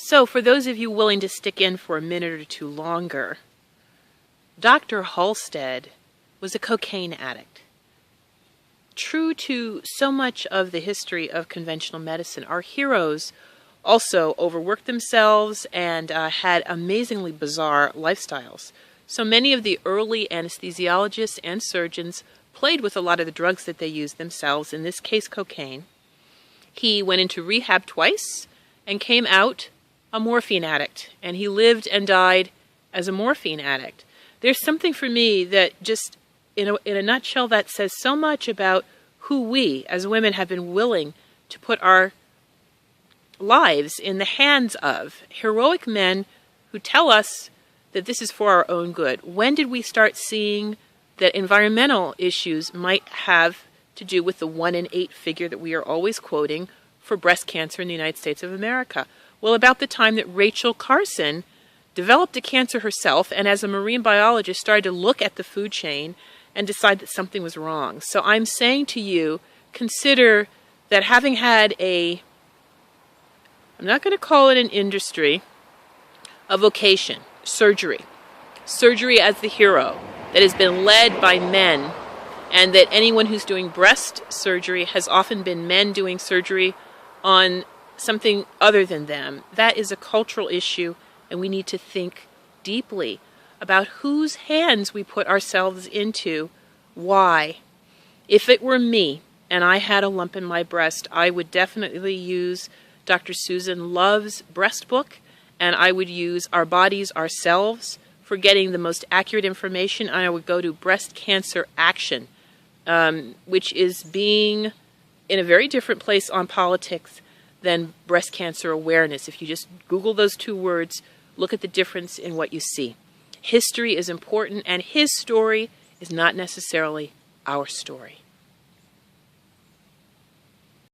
So, for those of you willing to stick in for a minute or two longer, Dr. Halsted was a cocaine addict. True to so much of the history of conventional medicine, our heroes also overworked themselves and had amazingly bizarre lifestyles. So many of the early anesthesiologists and surgeons played with a lot of the drugs that they used themselves, in this case cocaine. He went into rehab twice and came out a morphine addict, and he lived and died as a morphine addict. There's something for me that just, in a nutshell, that says so much about who we as women have been willing to put our lives in the hands of heroic men who tell us that this is for our own good. When did we start seeing that environmental issues might have to do with the 1 in 8 figure that we are always quoting for breast cancer in the United States of America? Well, about the time that Rachel Carson developed a cancer herself, and as a marine biologist started to look at the food chain and decide that something was wrong. So I'm saying to you, consider that having had I'm not going to call it an industry, a vocation, surgery as the hero that has been led by men, and that anyone who's doing breast surgery has often been men doing surgery on something other than them. That is a cultural issue, and we need to think deeply about whose hands we put ourselves into. Why? If it were me and I had a lump in my breast, I would definitely use Dr. Susan Love's breast book, and I would use Our Bodies, Ourselves for getting the most accurate information. And I would go to Breast Cancer Action, which is being in a very different place on politics than breast cancer awareness. If you just Google those two words, look at the difference in what you see. History is important, and his story is not necessarily our story.